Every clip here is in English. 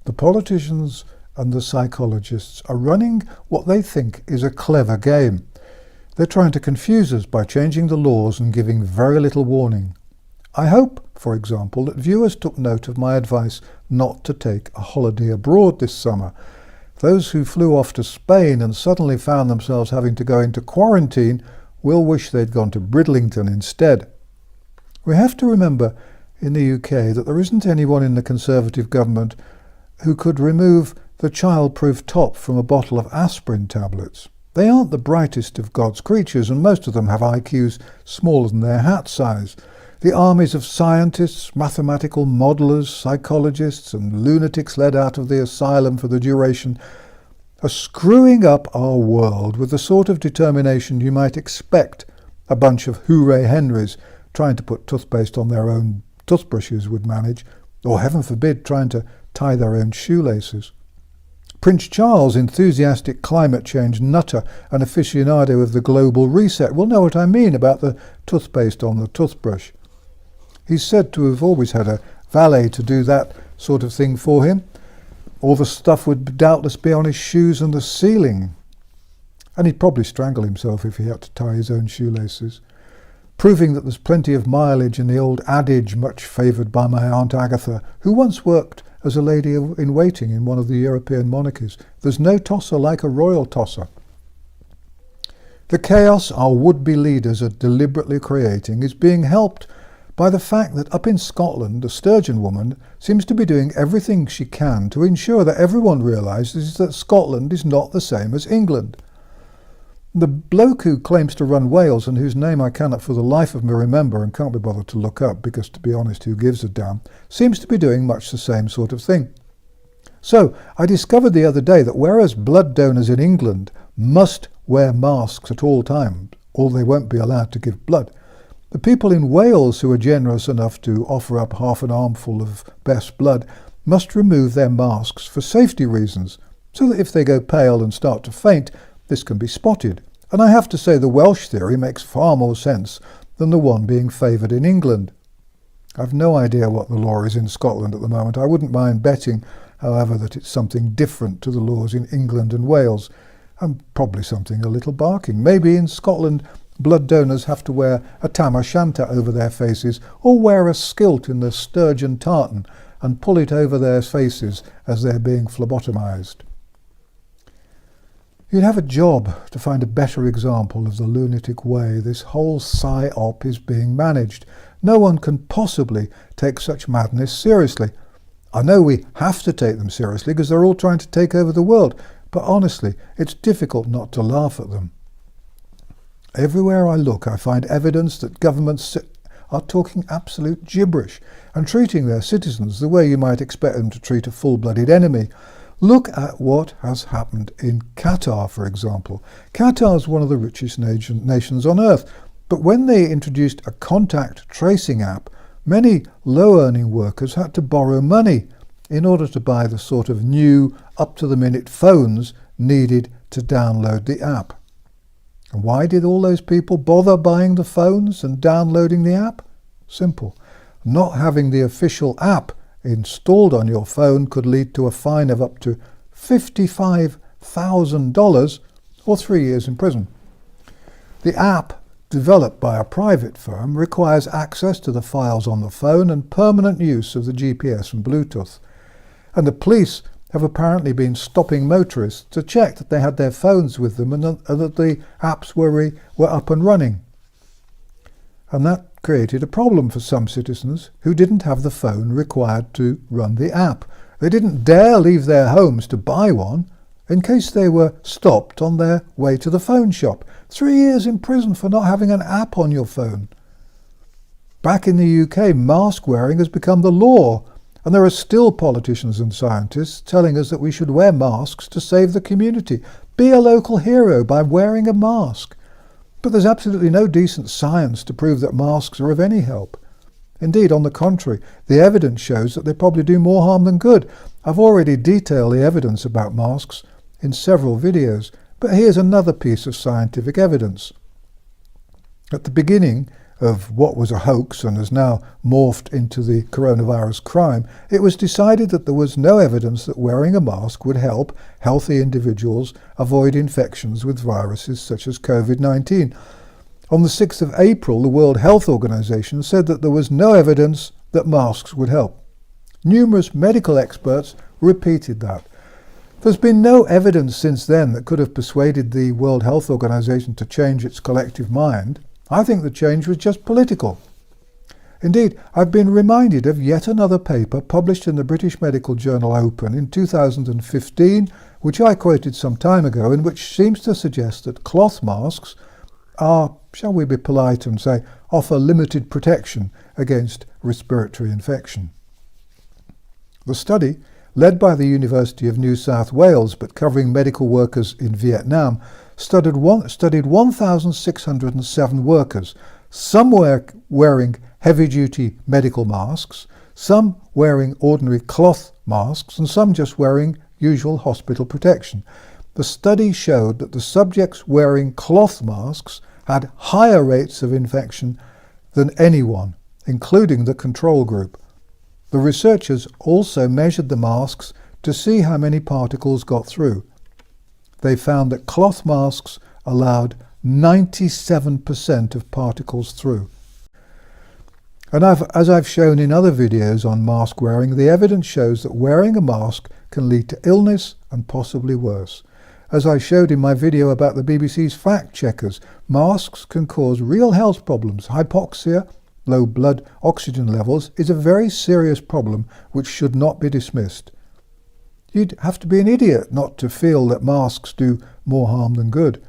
The politicians and the psychologists are running what they think is a clever game. They're trying to confuse us by changing the laws and giving very little warning. I hope, for example, that viewers took note of my advice not to take a holiday abroad this summer. Those who flew off to Spain and suddenly found themselves having to go into quarantine will wish they'd gone to Bridlington instead. We have to remember in the UK that there isn't anyone in the Conservative government who could remove the child-proof top from a bottle of aspirin tablets. They aren't the brightest of God's creatures, and most of them have IQs smaller than their hat size. The armies of scientists, mathematical modelers, psychologists and lunatics led out of the asylum for the duration are screwing up our world with the sort of determination you might expect a bunch of hooray Henrys trying to put toothpaste on their own toothbrushes would manage, or heaven forbid trying to tie their own shoelaces. Prince Charles, enthusiastic climate change nutter and aficionado of the global reset, will know what I mean about the toothpaste on the toothbrush. He's said to have always had a valet to do that sort of thing for him. All the stuff would doubtless be on his shoes and the ceiling. And he'd probably strangle himself if he had to tie his own shoelaces. Proving that there's plenty of mileage in the old adage much favoured by my Aunt Agatha, who once worked as a lady in waiting in one of the European monarchies. There's no tosser like a royal tosser. The chaos our would-be leaders are deliberately creating is being helped by the fact that up in Scotland, the Sturgeon woman seems to be doing everything she can to ensure that everyone realises that Scotland is not the same as England. The bloke who claims to run Wales, and whose name I cannot for the life of me remember and can't be bothered to look up because, to be honest, who gives a damn, seems to be doing much the same sort of thing. So I discovered the other day that whereas blood donors in England must wear masks at all times, or they won't be allowed to give blood, the people in Wales who are generous enough to offer up half an armful of best blood must remove their masks for safety reasons, so that if they go pale and start to faint, this can be spotted. And I have to say the Welsh theory makes far more sense than the one being favoured in England. I've no idea what the law is in Scotland at the moment. I wouldn't mind betting, however, that it's something different to the laws in England and Wales, and probably something a little barking. Maybe in Scotland blood donors have to wear a tam o' shanter over their faces, or wear a skilt in the sturgeon tartan and pull it over their faces as they're being phlebotomised. You'd have a job to find a better example of the lunatic way this whole psy-op is being managed. No one can possibly take such madness seriously. I know we have to take them seriously because they're all trying to take over the world, but honestly, it's difficult not to laugh at them. Everywhere I look, I find evidence that governments are talking absolute gibberish and treating their citizens the way you might expect them to treat a full-blooded enemy. Look at what has happened in Qatar, for example. Qatar is one of the richest nations on earth, but when they introduced a contact tracing app, many low-earning workers had to borrow money in order to buy the sort of new, up-to-the-minute phones needed to download the app. And why did all those people bother buying the phones and downloading the app? Simple. Not having the official app installed on your phone could lead to a fine of up to $55,000 or 3 years in prison. The app, developed by a private firm, requires access to the files on the phone and permanent use of the GPS and Bluetooth. And the police have apparently been stopping motorists to check that they had their phones with them and that the apps were up and running. And that created a problem for some citizens who didn't have the phone required to run the app. They didn't dare leave their homes to buy one in case they were stopped on their way to the phone shop. 3 years in prison for not having an app on your phone. Back in the UK, mask wearing has become the law, and there are still politicians and scientists telling us that we should wear masks to save the community. Be a local hero by wearing a mask. But there's absolutely no decent science to prove that masks are of any help. Indeed, on the contrary, the evidence shows that they probably do more harm than good. I've already detailed the evidence about masks in several videos, but here's another piece of scientific evidence. At the beginning of what was a hoax and has now morphed into the coronavirus crime, it was decided that there was no evidence that wearing a mask would help healthy individuals avoid infections with viruses such as COVID-19. On the 6th of April, the World Health Organization said that there was no evidence that masks would help. Numerous medical experts repeated that. There's been no evidence since then that could have persuaded the World Health Organization to change its collective mind. I think the change was just political. Indeed, I've been reminded of yet another paper published in the British medical journal Open in 2015, which I quoted some time ago, and which seems to suggest that cloth masks are, shall we be polite and say, offer limited protection against respiratory infection. The study, led by the University of New South Wales but covering medical workers in Vietnam, studied 1,607 workers, some wearing heavy-duty medical masks, some wearing ordinary cloth masks, and some just wearing usual hospital protection. The study showed that the subjects wearing cloth masks had higher rates of infection than anyone, including the control group. The researchers also measured the masks to see how many particles got through. They found that cloth masks allowed 97% of particles through. And as I've shown in other videos on mask wearing, the evidence shows that wearing a mask can lead to illness and possibly worse. As I showed in my video about the BBC's fact checkers, masks can cause real health problems. Hypoxia, low blood oxygen levels, is a very serious problem which should not be dismissed. You'd have to be an idiot not to feel that masks do more harm than good.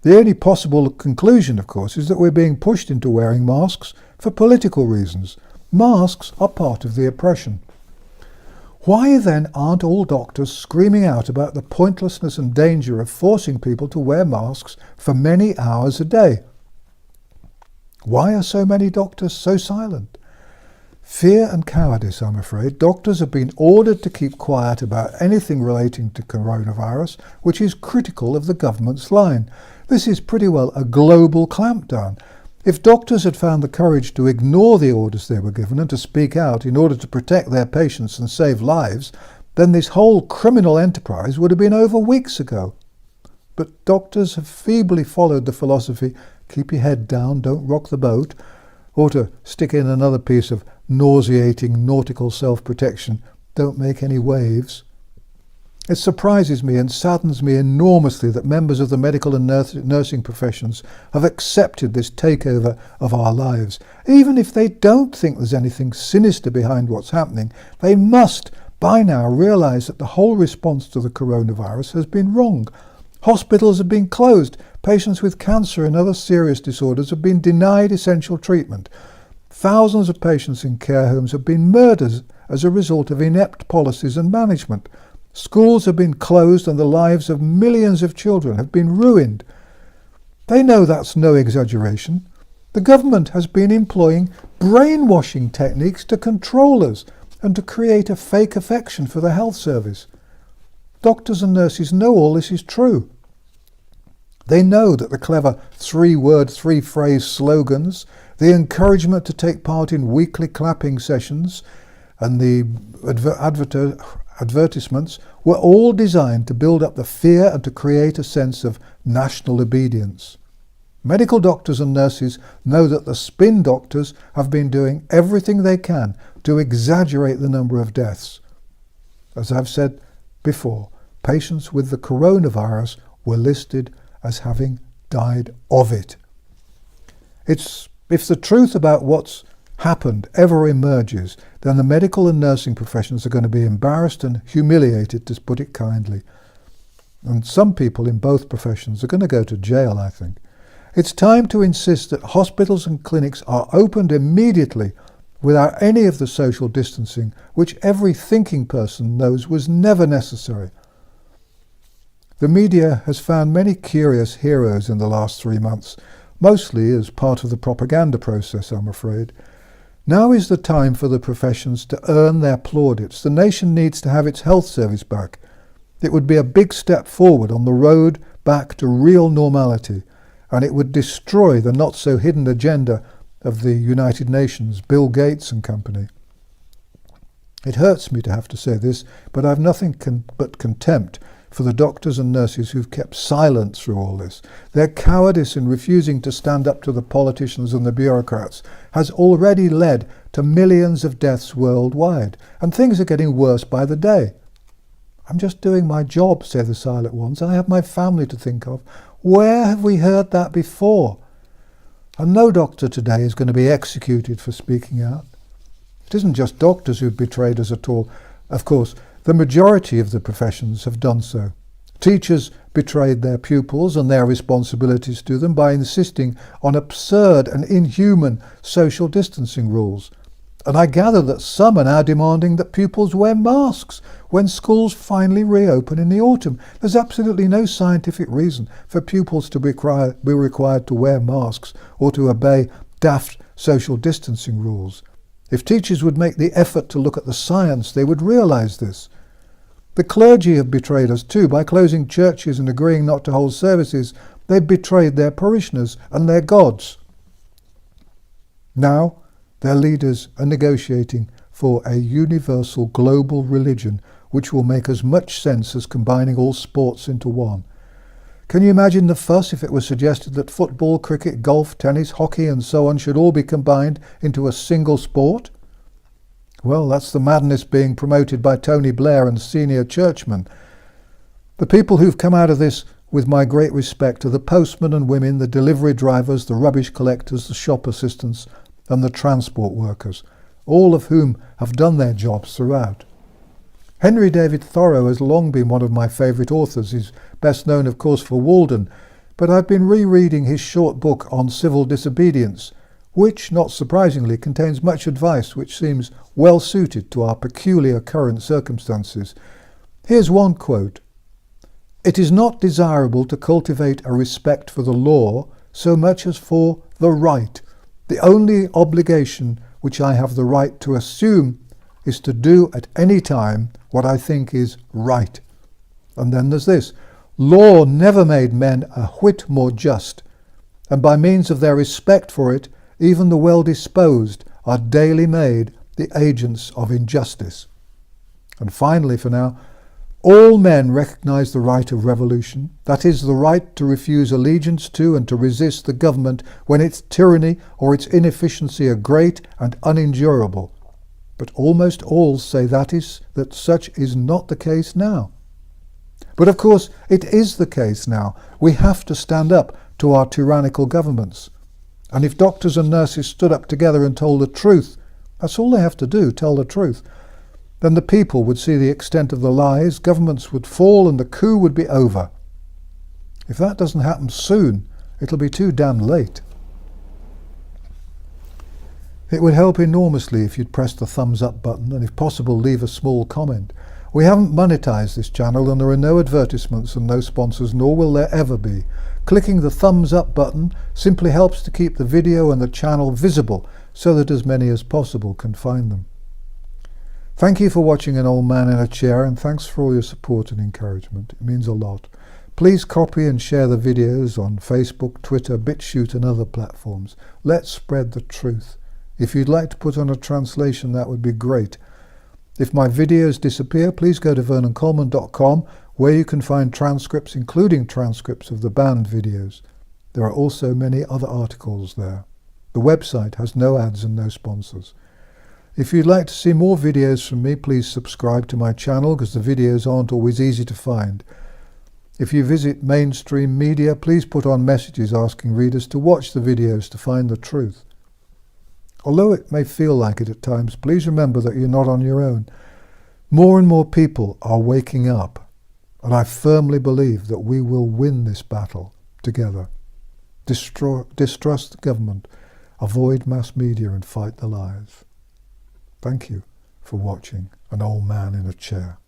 The only possible conclusion, of course, is that we're being pushed into wearing masks for political reasons. Masks are part of the oppression. Why then aren't all doctors screaming out about the pointlessness and danger of forcing people to wear masks for many hours a day? Why are so many doctors so silent? Fear and cowardice, I'm afraid. Doctors have been ordered to keep quiet about anything relating to coronavirus, which is critical of the government's line. This is pretty well a global clampdown. If doctors had found the courage to ignore the orders they were given and to speak out in order to protect their patients and save lives, then this whole criminal enterprise would have been over weeks ago. But doctors have feebly followed the philosophy, keep your head down, don't rock the boat, or to stick in another piece of nauseating nautical self-protection, don't make any waves. It surprises me and saddens me enormously that members of the medical and nursing professions have accepted this takeover of our lives. Even if they don't think there's anything sinister behind what's happening, they must by now realise that the whole response to the coronavirus has been wrong. Hospitals have been closed. Patients with cancer and other serious disorders have been denied essential treatment. Thousands of patients in care homes have been murdered as a result of inept policies and management. Schools have been closed and the lives of millions of children have been ruined. They know that's no exaggeration. The government has been employing brainwashing techniques to control us and to create a fake affection for the health service. Doctors and nurses know all this is true. They know that the clever three-word, three-phrase slogans, the encouragement to take part in weekly clapping sessions, and the advertisements were all designed to build up the fear and to create a sense of national obedience. Medical doctors and nurses know that the spin doctors have been doing everything they can to exaggerate the number of deaths. As I've said before, patients with the coronavirus were listed as having died of it. If the truth about what's happened ever emerges, then the medical and nursing professions are going to be embarrassed and humiliated, to put it kindly. And some people in both professions are going to go to jail, I think. It's time to insist that hospitals and clinics are opened immediately without any of the social distancing, which every thinking person knows was never necessary. The media has found many curious heroes in the last 3 months, mostly as part of the propaganda process, I'm afraid. Now is the time for the professions to earn their plaudits. The nation needs to have its health service back. It would be a big step forward on the road back to real normality, and it would destroy the not-so-hidden agenda of the United Nations, Bill Gates and company. It hurts me to have to say this, but I've nothing but contempt for the doctors and nurses who've kept silent through all this. Their cowardice in refusing to stand up to the politicians and the bureaucrats has already led to millions of deaths worldwide, and things are getting worse by the day. I'm just doing my job, say the silent ones. I have my family to think of. Where have we heard that before? And no doctor today is going to be executed for speaking out. It isn't just doctors who've betrayed us at all. Of course, the majority of the professions have done so. Teachers betrayed their pupils and their responsibilities to them by insisting on absurd and inhuman social distancing rules. And I gather that some are now demanding that pupils wear masks when schools finally reopen in the autumn. There's absolutely no scientific reason for pupils to be required to wear masks or to obey daft social distancing rules. If teachers would make the effort to look at the science, they would realise this. The clergy have betrayed us too. By closing churches and agreeing not to hold services, they've betrayed their parishioners and their gods. Now, their leaders are negotiating for a universal global religion which will make as much sense as combining all sports into one. Can you imagine the fuss if it was suggested that football, cricket, golf, tennis, hockey and so on should all be combined into a single sport? Well, that's the madness being promoted by Tony Blair and senior churchmen. The people who've come out of this with my great respect are the postmen and women, the delivery drivers, the rubbish collectors, the shop assistants and the transport workers, all of whom have done their jobs throughout. Henry David Thoreau has long been one of my favourite authors. He's best known, of course, for Walden, but I've been rereading his short book on civil disobedience, which, not surprisingly, contains much advice which seems well suited to our peculiar current circumstances. Here's one quote: "It is not desirable to cultivate a respect for the law so much as for the right. The only obligation which I have the right to assume is to do at any time what I think is right." And then there's this: "Law never made men a whit more just, and by means of their respect for it, even the well-disposed are daily made the agents of injustice." And finally, for now, all men recognize the right of revolution, that is, the right to refuse allegiance to and to resist the government when its tyranny or its inefficiency are great and unendurable. But almost all say that such is not the case now. But of course, it is the case now. We have to stand up to our tyrannical governments. And if doctors and nurses stood up together and told the truth, that's all they have to do, tell the truth, then the people would see the extent of the lies, governments would fall and the coup would be over. If that doesn't happen soon, it'll be too damn late. It would help enormously if you'd press the thumbs up button and if possible leave a small comment. We haven't monetized this channel and there are no advertisements and no sponsors, nor will there ever be. Clicking the thumbs up button simply helps to keep the video and the channel visible so that as many as possible can find them. Thank you for watching An Old Man in a Chair, and thanks for all your support and encouragement. It means a lot. Please copy and share the videos on Facebook, Twitter, BitChute and other platforms. Let's spread the truth. If you'd like to put on a translation, that would be great. If my videos disappear, please go to vernoncoleman.com, where you can find transcripts, including transcripts of the banned videos. There are also many other articles there. The website has no ads and no sponsors. If you'd like to see more videos from me, please subscribe to my channel, because the videos aren't always easy to find. If you visit mainstream media, please put on messages asking readers to watch the videos to find the truth. Although it may feel like it at times, please remember that you're not on your own. More and more people are waking up, and I firmly believe that we will win this battle together. Distrust the government, avoid mass media and fight the lies. Thank you for watching An Old Man in a Chair.